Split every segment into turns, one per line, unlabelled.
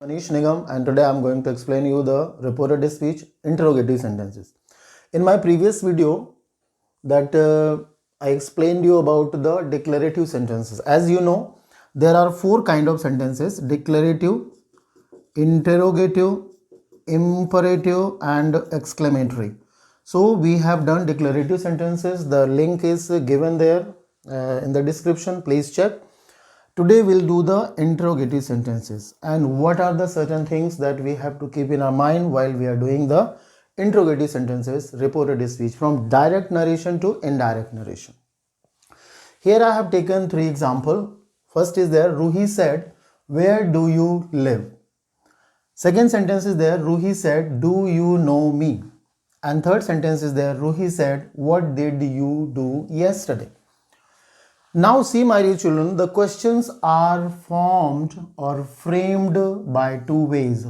Manish Nigam, and today I'm going to explain you the reported speech interrogative sentences. In my previous video that I explained you about the declarative sentences. As you know, there are four kind of sentences: declarative, interrogative, imperative and exclamatory. So we have done declarative sentences. The link is given there in the description. Please check. Today we'll do the interrogative sentences and what are the certain things that we have to keep in our mind while we are doing the interrogative sentences reported speech, from direct narration to indirect narration. Here I have taken three examples. First is there, Ruhi said, "Where do you live?" Second sentence is there, Ruhi said, "Do you know me?" And third sentence is there, Ruhi said, "What did you do yesterday?" Now see, my dear children, the questions are formed or framed by two ways.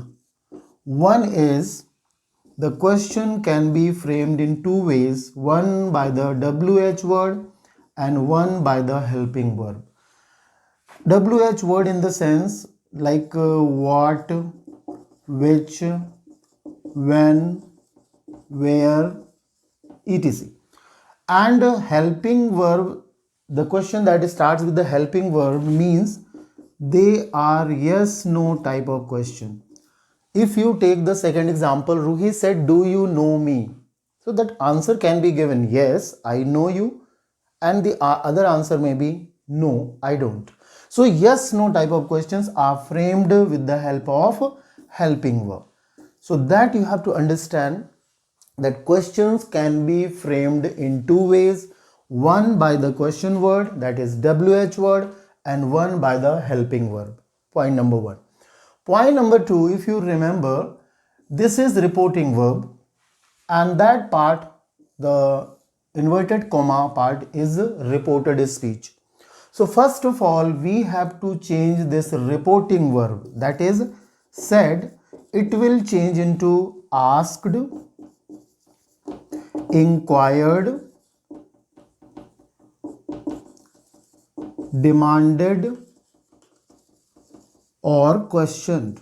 One is, the question can be framed in two ways, one by the WH word and one by the helping verb. WH word in the sense like what, which, when, where, etc. And helping verb, the question that starts with the helping verb means they are yes no type of question. If you take the second example, Ruhi said, "Do you know me?" So that answer can be given yes, I know you, and the other answer may be no, I don't. So yes no type of questions are framed with the help of helping verb. So that you have to understand that questions can be framed in two ways, one by the question word, that is WH word, and one by the helping verb. Point number one. Point number two, if you remember, this is reporting verb, and that part, the inverted comma part, is reported speech. So first of all, we have to change this reporting verb, that is said, it will change into asked, inquired, demanded, or questioned.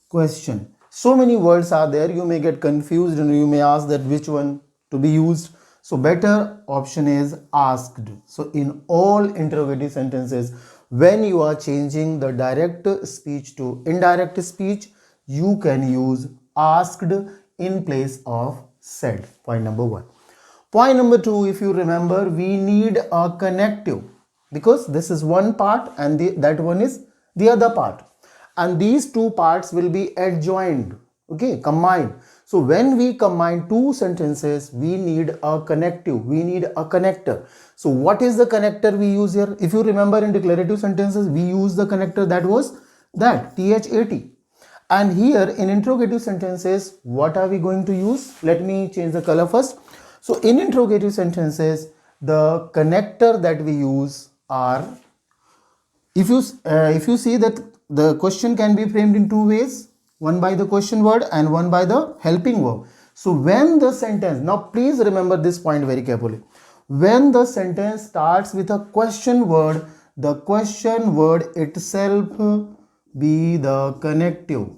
Question. So many words are there, you may get confused and you may ask that which one to be used. So better option is asked. So in all interrogative sentences, when you are changing the direct speech to indirect speech, you can use asked in place of said. Point number one. Point number two, if you remember, we need a connective because this is one part and that one is the other part, and these two parts will be adjoined, okay, combined. So when we combine two sentences, we need a connective, we need a connector. So what is the connector we use here? If you remember, in declarative sentences we use the connector that was that THAT, and here in interrogative sentences what are we going to use? Let me change the color first. So in interrogative sentences, the connector that we use are, if you see that the question can be framed in two ways, one by the question word and one by the helping verb. So when the sentence, now please remember this point very carefully, when the sentence starts with a question word, the question word itself be the connective,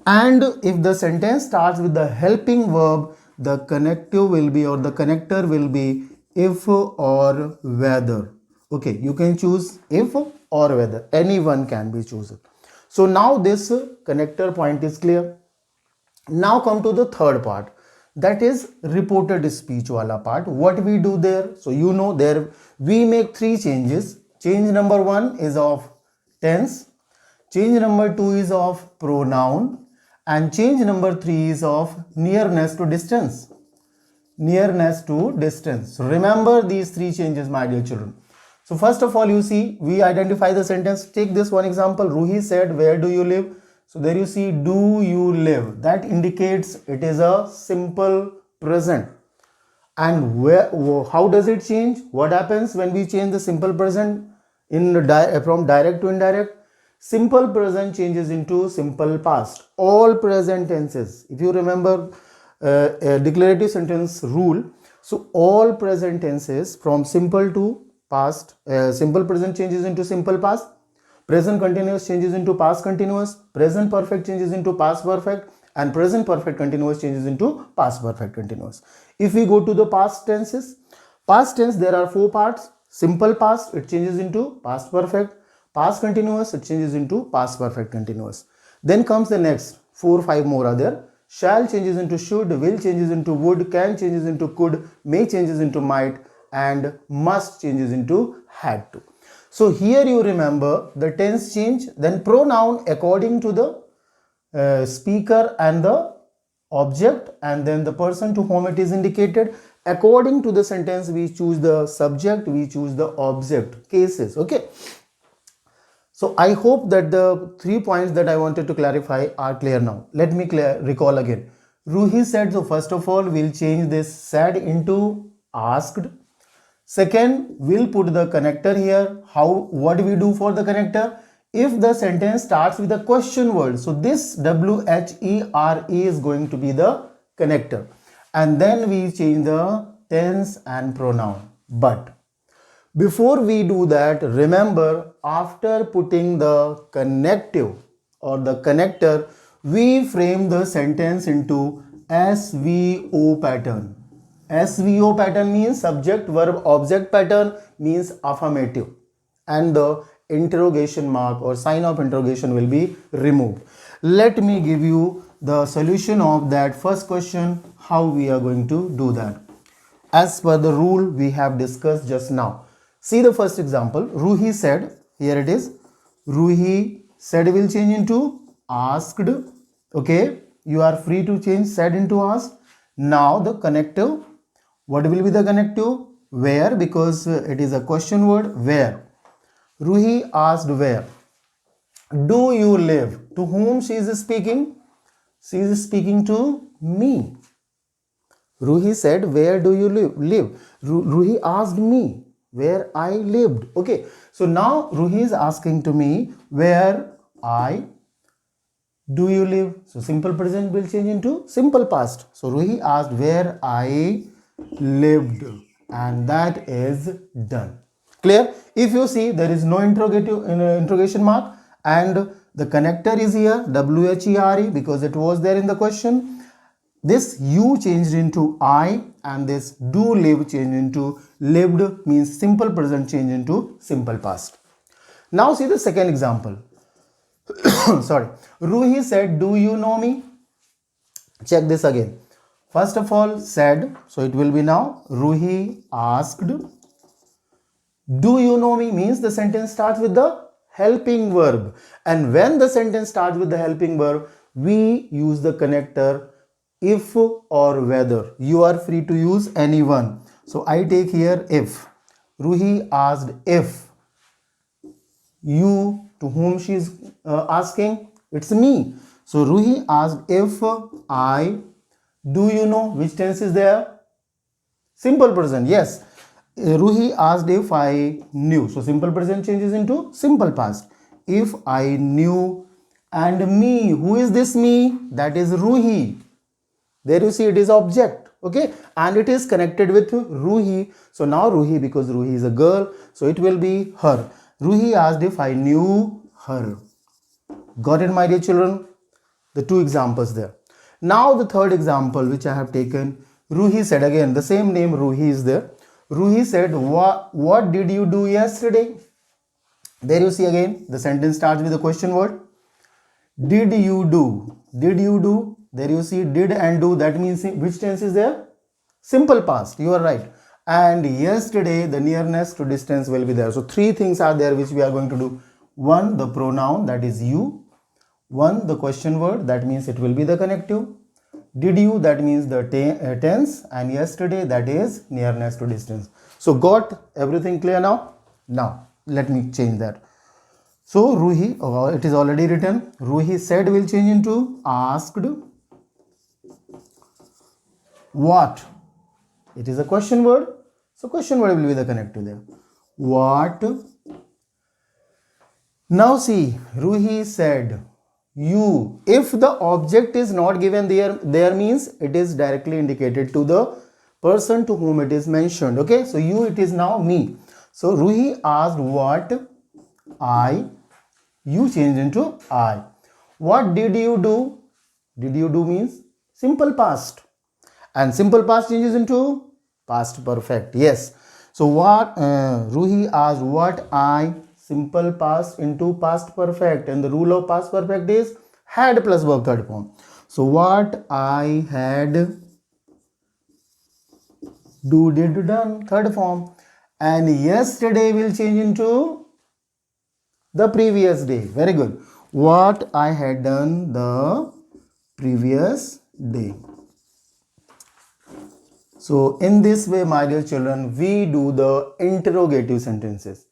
and if the sentence starts with the helping verb, the connective will be, or the connector will be, if or whether. Okay, you can choose if or whether, anyone can be chosen. So now this connector point is clear. Now come to the third part, that is reported speech wala part. What we do there? So you know, there we make three changes. Change number one is of tense, change number two is of pronoun, and change number three is of nearness to distance. Nearness to distance. So remember these three changes, my dear children. So first of all, you see, we identify the sentence. Take this one example, Ruhi said, "Where do you live?" So there you see, do you live, that indicates it is a simple present. And where, how does it change? What happens when we change the simple present from direct to indirect? Simple present changes into simple past. All present tenses, if you remember a declarative sentence rule, so all present tenses from simple to past, simple present changes into simple past, present continuous changes into past continuous, present perfect changes into past perfect, and present perfect continuous changes into past perfect continuous. If we go to the past tenses, past tense, there are 4 parts. Simple past, it changes into past perfect. Past continuous, it changes into past perfect continuous. Then comes the next 4 5 more are there. Shall changes into should, will changes into would, can changes into could, may changes into might, and must changes into had to. So here you remember the tense change, then pronoun according to the speaker and the object, and then the person to whom it is indicated. According to the sentence, we choose the subject, we choose the object, cases. Okay. So I hope that the 3 points that I wanted to clarify are clear now. Let me recall again. Ruhi said, so first of all, we'll change this said into asked. Second, we'll put the connector here. What do we do for the connector? If the sentence starts with a question word, so this WHERE is going to be the connector. And then we change the tense and pronoun. But before we do that, remember, after putting the connective or the connector, we frame the sentence into SVO pattern. SVO pattern means subject verb object pattern, means affirmative, and the interrogation mark or sign of interrogation will be removed. Let me give you the solution of that first question, how we are going to do that as per the rule we have discussed just now. See the first example. Ruhi said, here it is. Ruhi said will change into asked. Okay, you are free to change said into asked. Now the connective, what will be the connective? Where, because it is a question word. Where? Ruhi asked where. Do you live? To whom she is speaking? She is speaking to me. Ruhi said, where do you live? Ruhi asked me where I lived. Okay, so now Ruhi is asking to me where do you live? So simple present will change into simple past. So Ruhi asked where I lived, and that is done. Clear? If you see, there is no interrogation mark, and the connector is here, WHERE, because it was there in the question. This you changed into I, and this do live changed into lived, means simple present change into simple past. Now see the second example. Sorry. Ruhi said, do you know me? Check this again. First of all, said, so it will be now Ruhi asked. Do you know me means the sentence starts with the helping verb, and when the sentence starts with the helping verb, we use the connector if or whether. You are free to use any one. So I take here if. Ruhi asked if. You, to whom she is asking, it's me. So Ruhi asked if I. Do you know? Which tense is there? Simple present. Yes. Ruhi asked if I knew. So simple present changes into simple past. If I knew. And me. Who is this me? That is Ruhi. There you see it is object. Okay. And it is connected with Ruhi. So now Ruhi, because Ruhi is a girl, so it will be her. Ruhi asked if I knew her. Got it, my dear children? The two examples there. Now the third example which I have taken. Ruhi said, again the same name Ruhi is there. Ruhi said, what did you do yesterday? There you see again the sentence starts with a question word. Did you do? Did you do? There you see did and do. That means which tense is there? Simple past. You are right. And yesterday the nearness to distance will be there. So three things are there which we are going to do. One, the pronoun, that is you. One, the question word, that means it will be the connective. Did you, that means the tense, and yesterday, that is nearness to distance. So got everything clear now? Now let me change that. So Ruhi, it is already written. Ruhi said will change into asked. What? It is a question word. So question word will be the connective there. What? Now see, Ruhi said you. If the object is not given there means it is directly indicated to the person to whom it is mentioned. Okay, so you, it is now me. So Ruhi asked what I, you changed into I. What did you do? Did you do means simple past, and simple past changes into past perfect. Yes. So what Ruhi asked what I, simple past into past perfect, and the rule of past perfect is had plus verb third form. So what I had, do, did, done third form, and yesterday will change into the previous day. Very good. What I had done the previous day. So in this way, my dear children, we do the interrogative sentences.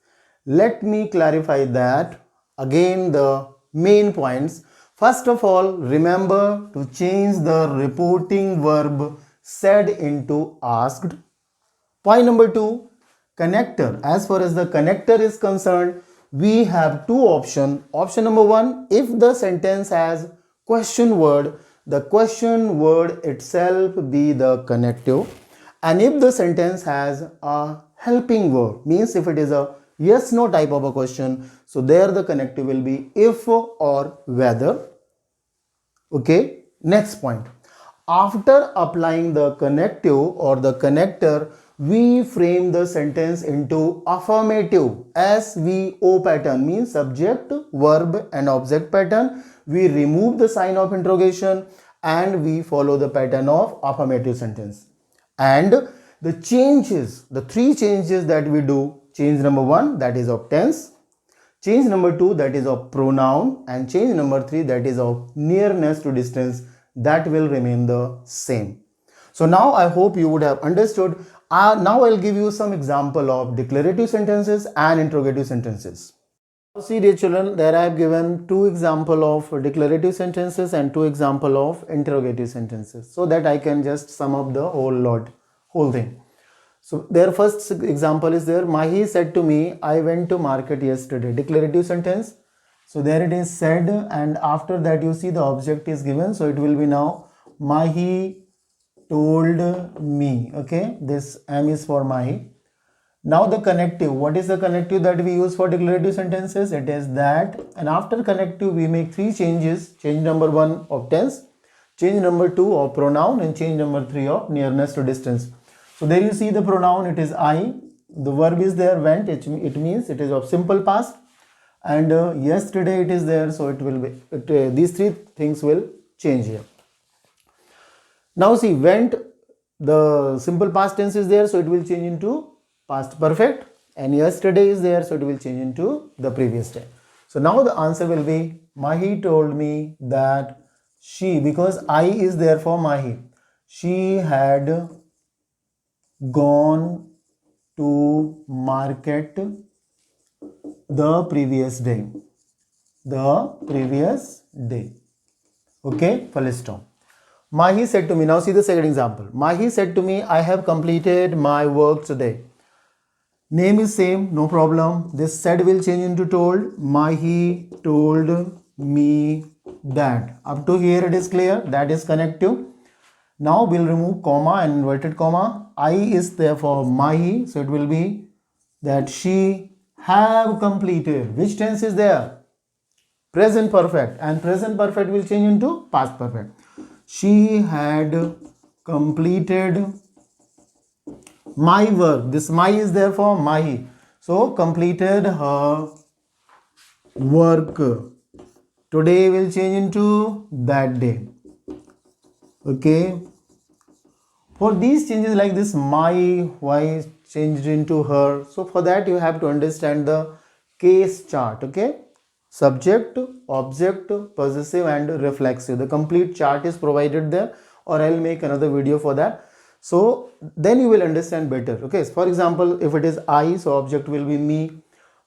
Let me clarify that again, the main points. First of all, remember to change the reporting verb said into asked. Point number 2, connector. As far as the connector is concerned, we have two options. Option number 1, if the sentence has question word, the question word itself be the connective. And if the sentence has a helping verb, means if it is a yes no type of a question, so there the connective will be if or whether. Okay, next point. After applying the connective or the connector, we frame the sentence into affirmative SVO pattern, means subject, verb and object pattern. We remove the sign of interrogation and we follow the pattern of affirmative sentence. And the changes, the three changes that we do, change number 1, that is of tense, change number 2, that is of pronoun, and change number 3, that is of nearness to distance, that will remain the same. So now I hope you would have understood. Now I'll give you some example of declarative sentences and interrogative sentences. See dear children, there I have given two example of declarative sentences and two example of interrogative sentences, so that I can just sum up the whole thing. So their first example is there. Mahi said to me, I went to market yesterday. Declarative sentence. So there it is said, and after that you see the object is given. So it will be now Mahi told me. Okay, this M is for Mahi. Now the connective. What is the connective that we use for declarative sentences? It is that, and after connective we make three changes. Change number 1 of tense, change number 2 of pronoun, and change number 3 of nearness to distance. So there you see the pronoun, it is I. The verb is there, went, it means it is of simple past. And yesterday it is there, so it will be, these three things will change here. Now see, went, the simple past tense is there, so it will change into past perfect, and yesterday is there, so it will change into the previous day. So now the answer will be, Mahi told me that she, because I is there for Mahi, she had gone to market the previous day. Okay, full stop. Mahi said to me, now see the second example. Mahi said to me, I have completed my work today. Name is same, no problem. This said will change into told. Mahi told me that. Up to here it is clear, that is connective. Now we'll remove comma and inverted comma. I is there for Mahi, so it will be that she have completed. Which tense is there? Present perfect, and present perfect will change into past perfect. She had completed my work. This my is there for Mahi, so completed her work. Today will change into that day. Okay, for these changes like this, my, why changed into her, so for that you have to understand the case chart. Okay, subject, object, possessive and reflexive. The complete chart is provided there, or I'll make another video for that. So then you will understand better. Okay, so for example, if it is I, so object will be me,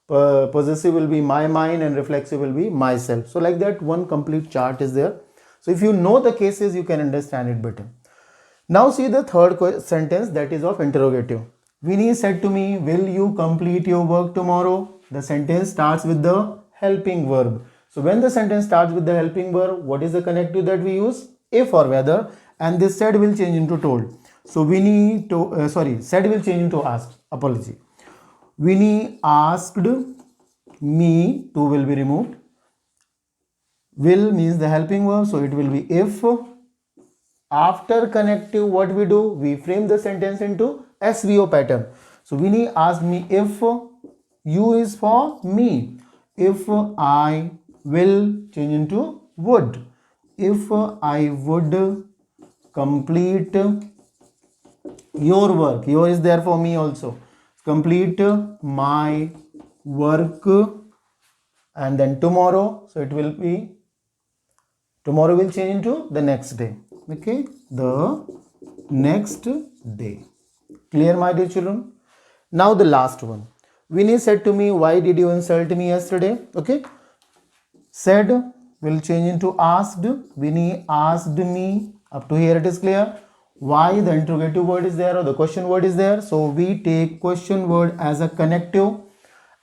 possessive will be my, mine, and reflexive will be myself. So like that, one complete chart is there. So if you know the cases, you can understand it better. Now see the third sentence, that is of interrogative. Vinny said to me, will you complete your work tomorrow? The sentence starts with the helping verb. So when the sentence starts with the helping verb, what is the connective that we use? If or whether, and this said will change into told. So Vinny said will change into asked. Apology. Winnie asked me, to will be removed. Will means the helping verb, so it will be if. After connective, what we do? We frame the sentence into SVO pattern. So Winnie asked me if. U is for me. If I will, change into would. If I would complete your work. Your is there for me also. Complete my work, and then tomorrow. So it will be, tomorrow will change into the next day. Okay, the next day. Clear, my dear children? Now the last one. Winnie said to me, why did you insult me yesterday? Okay, said will change into asked. Winnie asked me. Up to here it is clear. Why the interrogative word is there or the question word is there? So we take question word as a connective,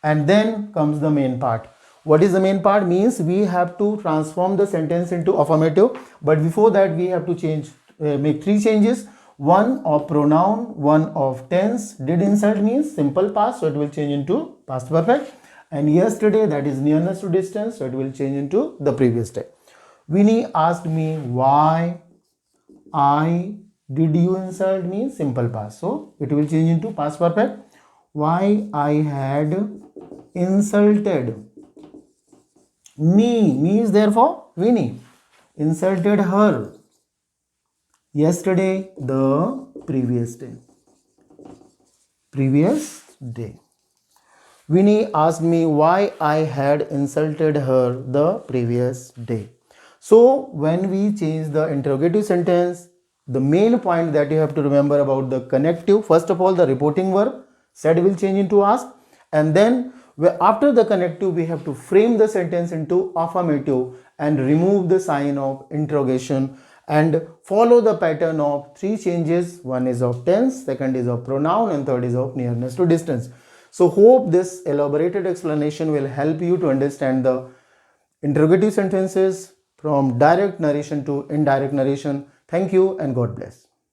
and then comes the main part. What is the main part? Means we have to transform the sentence into affirmative, but before that we have to change, make three changes. One of pronoun, one of tense. Did insult means simple past, so it will change into past perfect. And yesterday, that is nearness to distance, so it will change into the previous day. Winnie asked me why I did you insult me, simple past, so it will change into past perfect. Why I had insulted me is therefore Winnie insulted her yesterday, the previous day. Winnie asked me why I had insulted her the previous day. So when we change the interrogative sentence, the main point that you have to remember about the connective, first of all, the reporting verb said will change into ask, and then after the connective we have to frame the sentence into affirmative and remove the sign of interrogation and follow the pattern of three changes. One is of tense, second is of pronoun, and third is of nearness to distance. So hope this elaborated explanation will help you to understand the interrogative sentences from direct narration to indirect narration. Thank you and God bless.